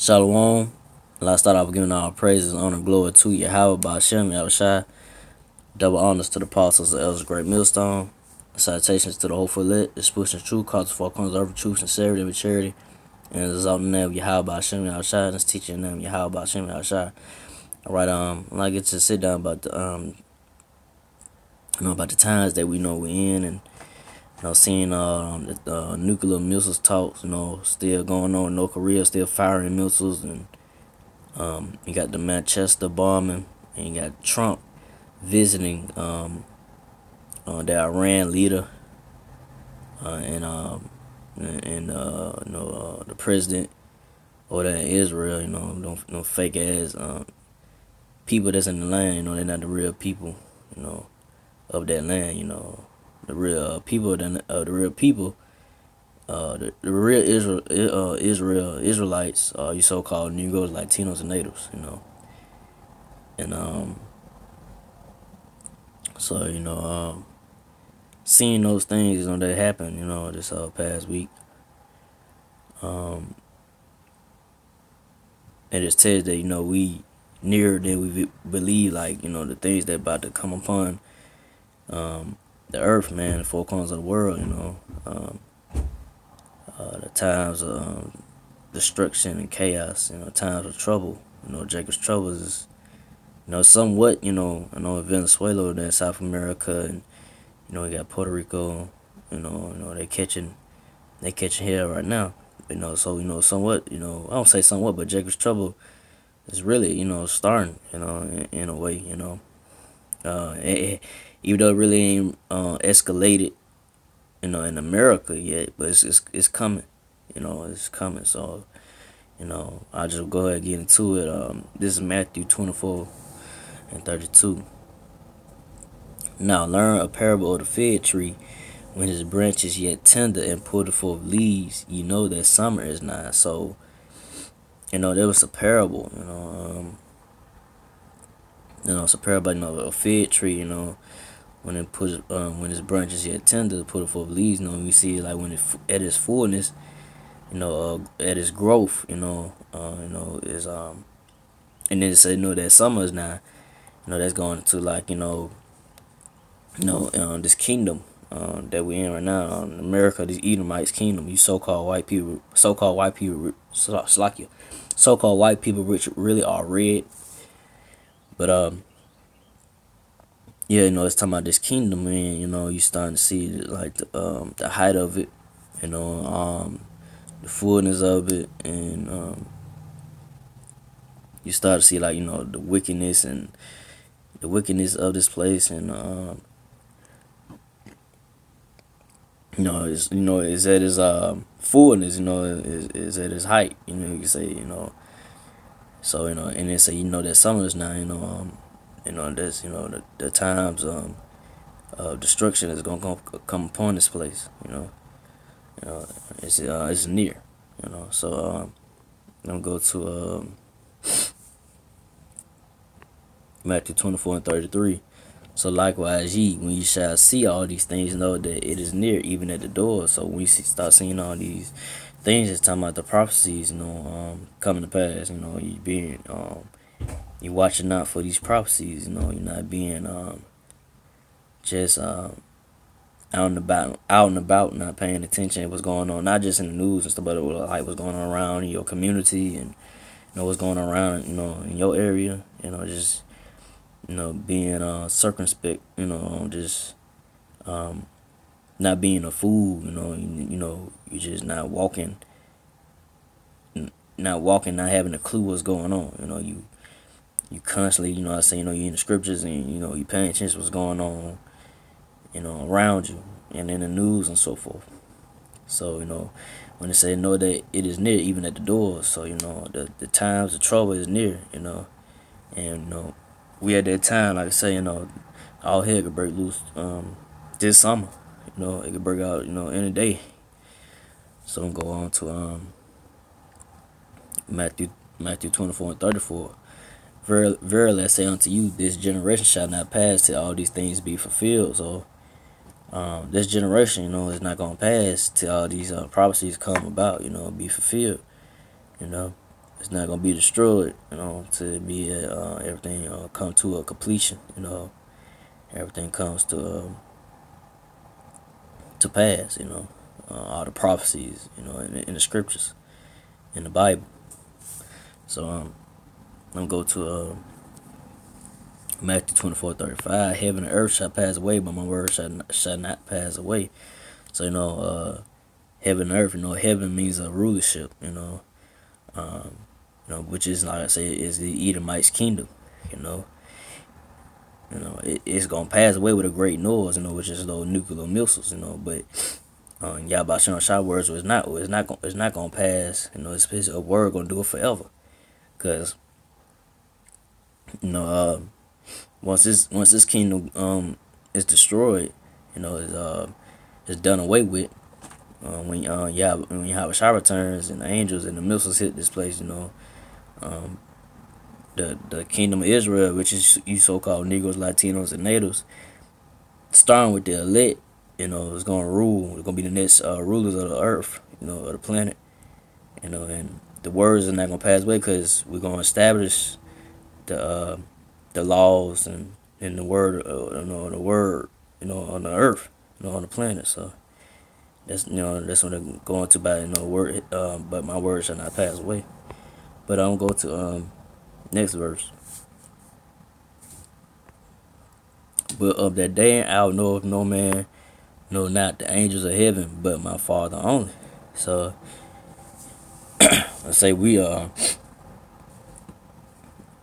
Shalom. Let's start off giving all praises, honor, glory to Yahweh, Ba'ashem, Yahushai. Double honors to the apostles, the elders, great millstone. Salutations to the hopeful lit, the spruce and true, cause for comes over truth, sincerity, and maturity. And it is all in the name of Yahweh, Ba'ashem, Yahushai. And it's teaching in the name of Yahweh, Ba'ashem, Yahushai. Alright, when I get to sit down about about the times that we know we're in, and seeing the nuclear missiles talks, still going on. North Korea still firing missiles, and you got the Manchester bombing, and you got Trump visiting the Iran leader, and the president over there in Israel. No fake ass people that's in the land. They're not the real people. Of that land. The real people. The real people. The real Israelites. You so-called Negroes, Latinos, and natives. And so seeing those things that happened this past week, it just tells that we nearer than we believe, the things that about to come upon the earth, man, the four corners of the world. The times of destruction and chaos, times of trouble. Jacob's troubles is somewhat, I know in Venezuela, then South America, and we got Puerto Rico, they catching hell right now. So somewhat, I don't say somewhat, but Jacob's trouble is really, starting, in a way, even though it really ain't escalated, in America yet, but it's coming, it's coming. So, I'll just go ahead and get into it. This is Matthew 24:32. Now learn a parable of the fig tree. When his branch is yet tender and pulleth forth leaves, you know that summer is nigh. So, there was a parable, it's a parable, a fig tree, when it puts, when its branches yet tender, put forth leaves. We see it like when it at its fullness, at its growth, is and then it said, that summer is now, that's going to this kingdom that we're in right now, America, this Edomites kingdom. You so-called white people, so-called white people, which really are red, but yeah, it's talking about this kingdom, and you starting to see the height of it, the fullness of it, and you start to see the wickedness and the wickedness of this place, and is at its fullness, is at its height, you can say, so and they say that summers now, that's the times of destruction is gonna come upon this place, it's near, so I'm gonna go to Matthew 24:33. So likewise ye, when you shall see all these things, know that it is near, even at the door. So when you start seeing all these things, it's talking about the prophecies, coming to pass. You being, you watching out for these prophecies. You're not being just out and about, not paying attention to what's going on, not just in the news and stuff, but like what's going on around in your community, and what's going on around, in your area. Just being circumspect, just not being a fool, you just not walking, not having a clue what's going on. You constantly, I say, you in the scriptures, and you paying attention to what's going on, around you and in the news and so forth. So when they say know that it is near, even at the door, so the times of trouble is near, and we at that time, like I say, all hell could break loose this summer. It could break out, any day. So I'm go on to Matthew 24:34. Verily I say unto you, this generation shall not pass till all these things be fulfilled. So this generation, is not gonna pass till all these prophecies come about, be fulfilled. It's not gonna be destroyed. To be everything come to a completion. Everything comes to pass. All the prophecies. In the scriptures, in the Bible. So I'm gonna go to Matthew 24:35. Heaven and earth shall pass away, but my word shall not pass away. So heaven and earth. Heaven means a rulership. Um, which is, like I say, is the Edomites' kingdom. You know, it's gonna pass away with a great noise. Which is those nuclear missiles. But Yahweh Shah words was not. It's not gonna pass. It's a word gonna do it forever. Cause you know, once this kingdom is destroyed, it's done away with. When Yahweh Shah returns and the angels and the missiles hit this place, um, the kingdom of Israel, which is you so-called Negroes, Latinos, and natives, starting with the elect, is gonna rule. It's gonna be the next rulers of the earth, of the planet, and the words are not gonna pass away because we're gonna establish the laws and the word, the word, on the earth, on the planet. So that's what I'm going to by word. But my word shall not pass away. But I'm gonna go to next verse. But of that day and hour knoweth no man, no, not the angels of heaven, but my Father only. So I say we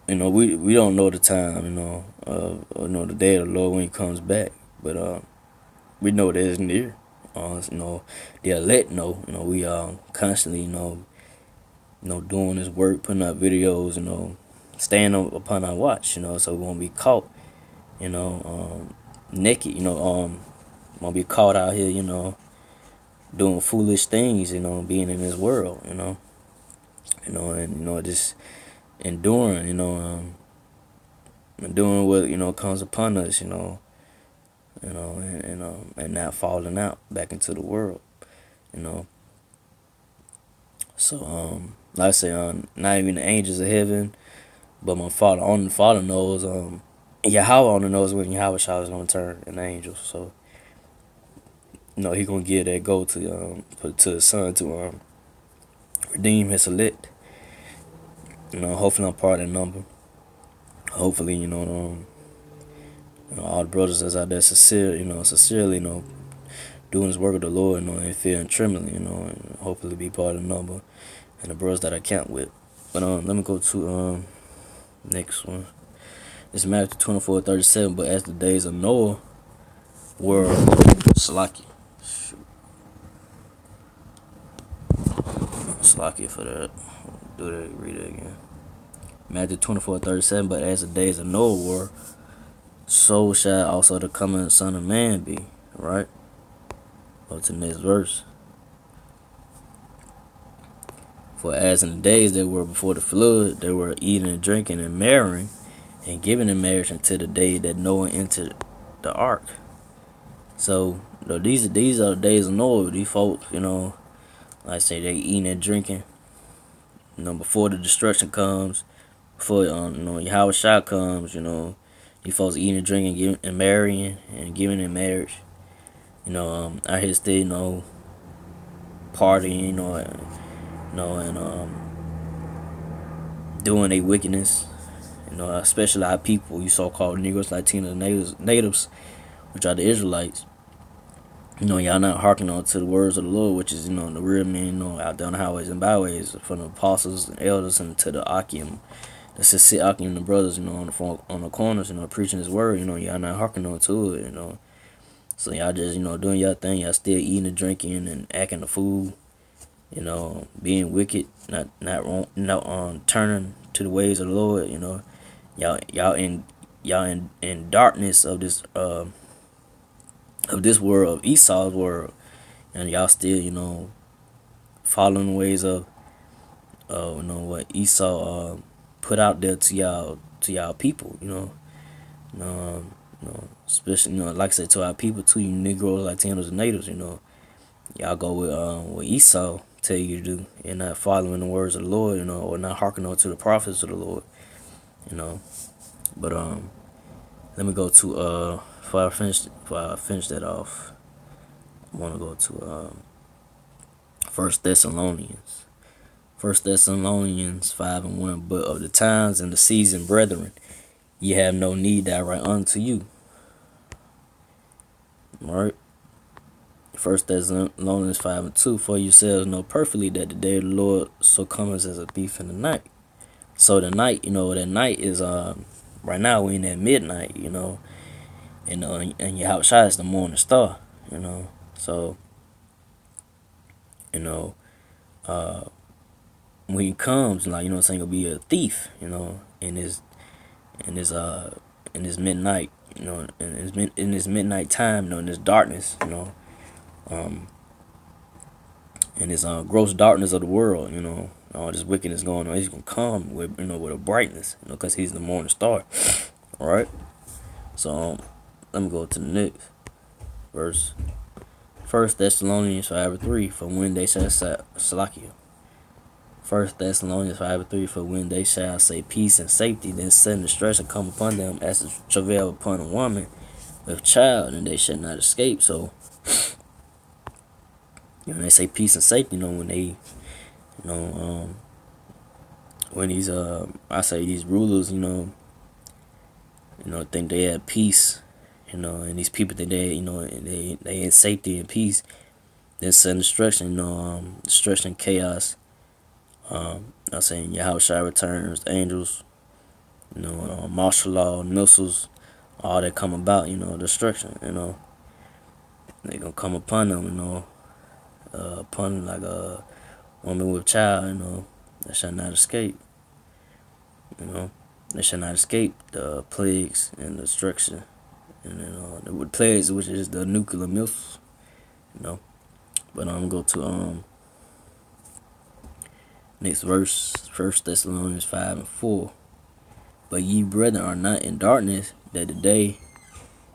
we don't know the time, the day of the Lord when He comes back, but we know that it's near. The elect know. We constantly doing this work, putting out videos, staying upon our watch, so we won't be caught, naked, won't be caught out here, doing foolish things, being in this world, and just enduring, doing what comes upon us, and not falling out back into the world, you know. So like I say, not even the angels of heaven, but my Father, only the Father knows. Yahweh only knows when Yahweh Shah is gonna turn an angel. So He gonna give that go to His Son to redeem His elect. Hopefully I'm part of that number. Hopefully all the brothers that's out there sincerely, doing His work of the Lord, in fear and trembling, and hopefully be part of the number and the brothers that I count with. But let me go to next one. It's Matthew 24:37. But as the days of Noah were, Salaki, Salaki for that. Do that. Read it again. Matthew 24:37. But as the days of Noah were, so shall also the coming of the Son of Man be. Right. Go to the next verse. For as in the days that were before the flood, they were eating and drinking and marrying and giving in marriage until the day that Noah entered the ark. So these are the days of Noah. These folks, like I say, they eating and drinking. Before the destruction comes, before Yahweh Shah comes, these folks eating and drinking, giving and marrying and giving in marriage. Out here still, partying, and doing a wickedness. Especially our people, you so-called Negroes, Latinos, natives, which are the Israelites. Y'all not hearkening on to the words of the Lord, which is, the real men, out there on the highways and byways, from the apostles and elders and to the Akim, the Sisi Akim and the brothers, on the corners, preaching His word, y'all not hearkening on to it, So y'all just, doing y'all thing, y'all still eating and drinking and acting the fool, being wicked, not wrong, turning to the ways of the Lord, y'all in darkness of this world, of Esau's world, and y'all still, following the ways of, what Esau put out there to y'all people, especially like I said, to our people too, you Negroes, Latinos, and natives, y'all go with Esau tell you to do, and not following the words of the Lord, or not hearkening to the prophets of the Lord, you know. But let me go to before I finish that off, I want to go to First Thessalonians. 5:1. But of the times and the season, brethren, ye have no need that I write unto you. Alright. 1 Thessalonians 5:2. For yourselves know perfectly that the day of the Lord so comes as a thief in the night. So the night, that night is right now we in that midnight, and your house is the morning star, So, you know, uh when he comes, like, he'll be a thief, in his in this in this midnight, in this midnight time, in this darkness, um, in this gross darkness of the world, all this wickedness going on. He's gonna come with with a brightness, because he's the morning star. All right. So let me go to the next verse. 1 Thessalonians 5:3. For when they shall Salakia. 1 Thessalonians 5:3. For when they shall say peace and safety, then sudden distress shall come upon them as the travail upon a woman with child, and they shall not escape. So, they say peace and safety, when they, when these, I say these rulers, think they have peace, and these people think they in safety and peace. Then sudden destruction, destruction, chaos. I'm saying Yahushua returns, angels, martial law, missiles, all that come about, destruction, they gonna come upon them, upon like a woman with child, that shall not escape, they shall not escape the plagues and the destruction, and the plagues, which is the nuclear missiles, But I'm gonna go to next verse, 1 Thessalonians 5:4. But ye brethren are not in darkness, that the day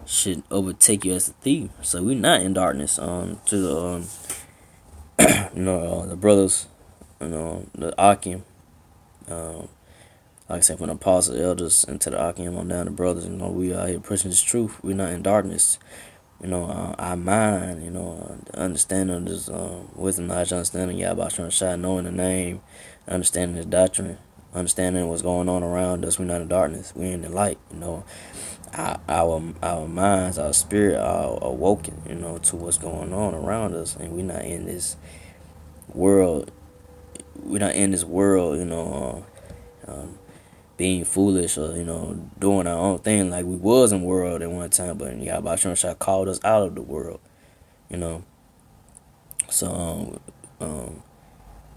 should overtake you as a thief. So we're not in darkness. To the the brothers, the Akim. Like I said, from the apostles, elders, and to the Akim on down the brothers. We are here preaching this truth. We're not in darkness. Our mind, the understanding of this wisdom, knowledge, understanding Yahweh Shai, knowing the name, understanding his doctrine, understanding what's going on around us. We're not in darkness. We're in the light. Our minds, our spirit are awoken, to what's going on around us, and we're not in this world. We're not in this world, being foolish or doing our own thing like we was in the world at one time. But Yahweh Shai called us out of the world, So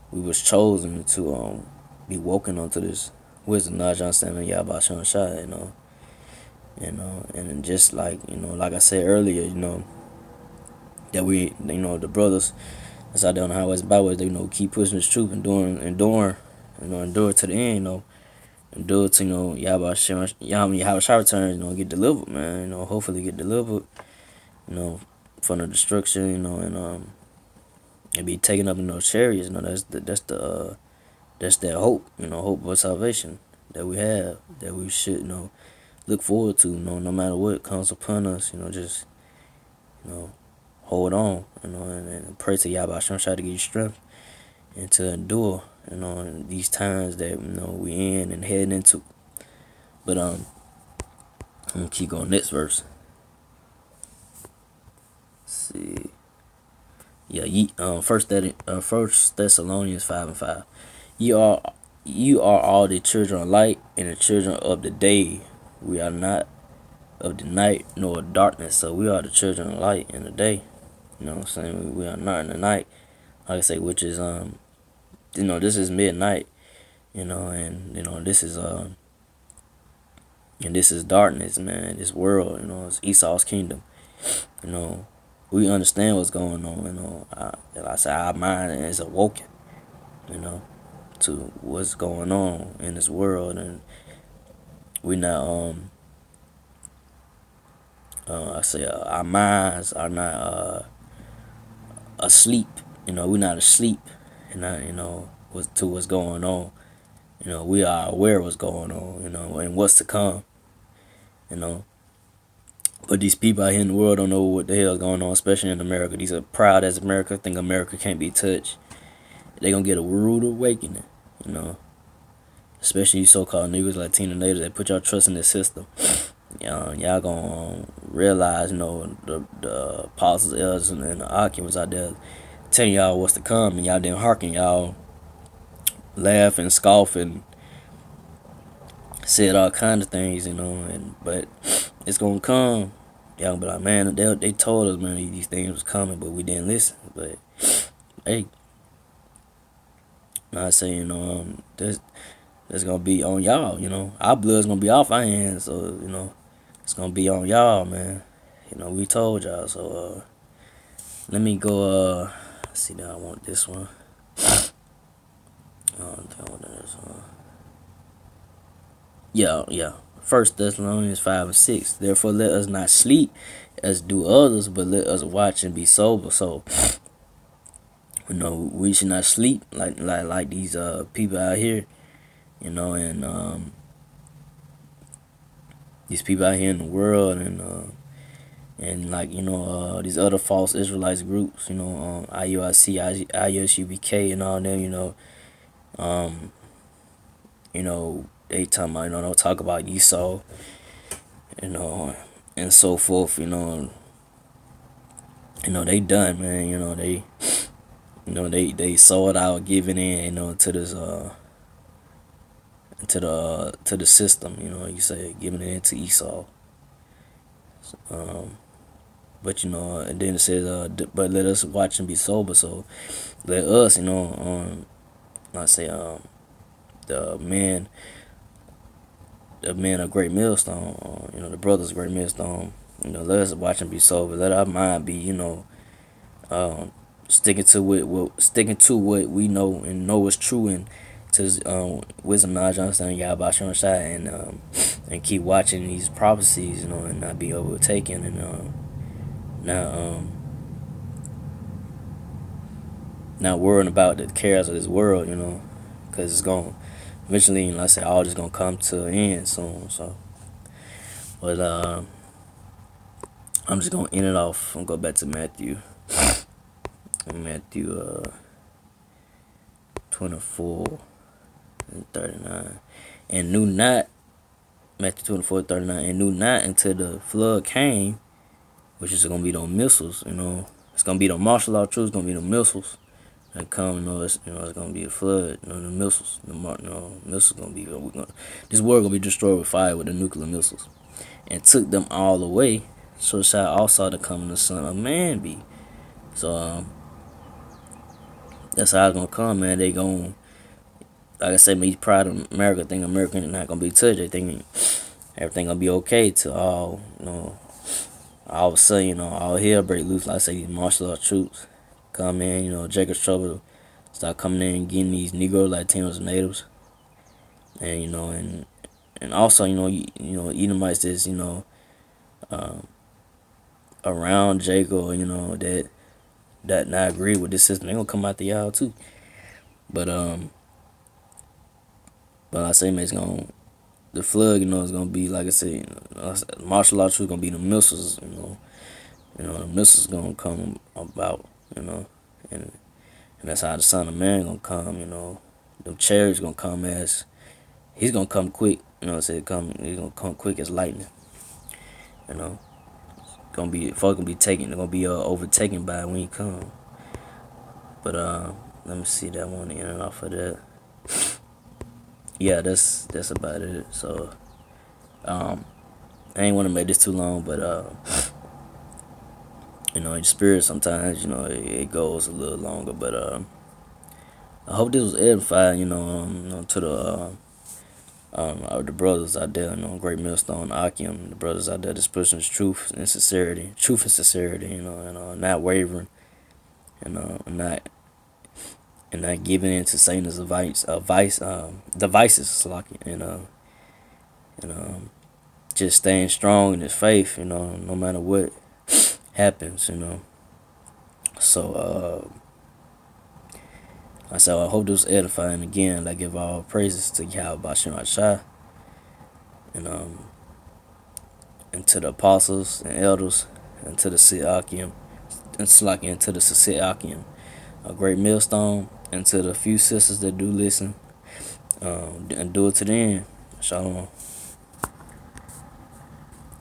we was chosen to be woken onto this wisdom, knowledge, understanding Yahweh Shai, and just like I said earlier, that we, the brothers that's out there on the highways and byways, they keep pushing this truth and endure to the end, and do it to Yahweh Shai returns, get delivered, man, hopefully get delivered, from the destruction, and be taken up in those chariots. That's that hope, hope of salvation that we have, that we should look forward to, no matter what comes upon us, just hold on, and pray to Yahweh Shai to give you strength and to endure, in these times that we in and heading into. But I'm gonna keep going. Next verse. Let's see. Yeah, First Thessalonians 5:5. You are all the children of light and the children of the day. We are not of the night nor of darkness. So we are the children of light in the day. You know what I'm saying? We are not in the night. Like I say, which is this is midnight. And this is darkness, man. This world, it's Esau's kingdom. We understand what's going on. Like I say, our mind is awoken, to what's going on in this world, and we not I say our minds are not asleep. We're not asleep and not, to what's going on. We are aware of what's going on, and what's to come, you know. But these people out here in the world don't know what the hell is going on, especially in America. These are proud as America, think America can't be touched. They gonna get a rude awakening, you know. Especially you so-called niggas, Latino natives, that put your trust in the system. Y'all gonna realize, the apostles, elders, and the occupants out there telling y'all what's to come, and y'all didn't hearken. Y'all laugh and scoff and said all kinds of things, but it's gonna come. Y'all be like, man, they told us, man, these things was coming, but we didn't listen. But hey, I say, that's gonna be on y'all. Our blood's gonna be off our hands, so it's gonna be on y'all, man. We told y'all. So let me go. See now, I want this one. I want this one. Yeah. First Thessalonians 5:6. Therefore, let us not sleep as do others, but let us watch and be sober. So, we should not sleep like these people out here, and these people out here in the world, and like these other false Israelites groups, IUIC, ISUBK, and all them, um, they talking about, don't talk about Esau, you know, and so forth, they done, man, they sold out, giving in, to this to the system, you say giving in to Esau. But and then it says, but let us watch and be sober. So let us, I say, the men, of Great Millstone, the brothers of Great Millstone, let us watch and be sober. Let our mind be, sticking to what we know and know is true, and to wisdom, knowledge, understanding, Yahweh Shai, and keep watching these prophecies, and not be overtaken, and not worrying about the cares of this world, because it's going eventually, like I said, all just gonna come to an end soon. So, but I'm just gonna end it off and go back to Matthew 24 and 39, and knew not Matthew 24:39, and knew not until the flood came, which is gonna be those missiles. It's gonna be the martial law troops, gonna be the missiles that come. It's gonna be a flood. The missiles, missiles gonna be. This world gonna be destroyed with fire, with the nuclear missiles, and took them all away. So shall also the coming of the Son of Man be. So that's how it's gonna come, man. They gonna, like I said, me proud of America, think America not gonna be touched. They think everything gonna be okay till all of a sudden, all hell break loose. Like I say, these martial law troops come in, Jacob's trouble start coming in and getting these Negroes, Latinos, and natives, and and also, Edomites that's around Jacob, that not agree with this system, they gonna come out to y'all too. But I say, man, it's gonna, the flood, is gonna be, like I said, martial law troops gonna be the missiles, the missiles gonna come about, and that's how the Son of Man gonna come, the chariots gonna come as, he's gonna come quick, he's gonna come quick as lightning, you know, folks gonna be taken, they're gonna be overtaken by it when he come. But let me see that one in and off of that. Yeah, that's about it. So I ain't want to make this too long, but in spirit sometimes it goes a little longer. But I hope this was edifying, to the brothers out there, Great Millstone, Akim, the brothers out there that's pushing truth and sincerity, and not wavering, and not giving in to Satan's devices, like, just staying strong in his faith, no matter what happens, So I hope this was edifying. Again, I give all praises to Yahweh Bashim Shai, and and to the apostles and elders, and to the Siakim, and Slaki, and to the Siakim, a great millstone, and to the few sisters that do listen, and do it to the end. Shalom.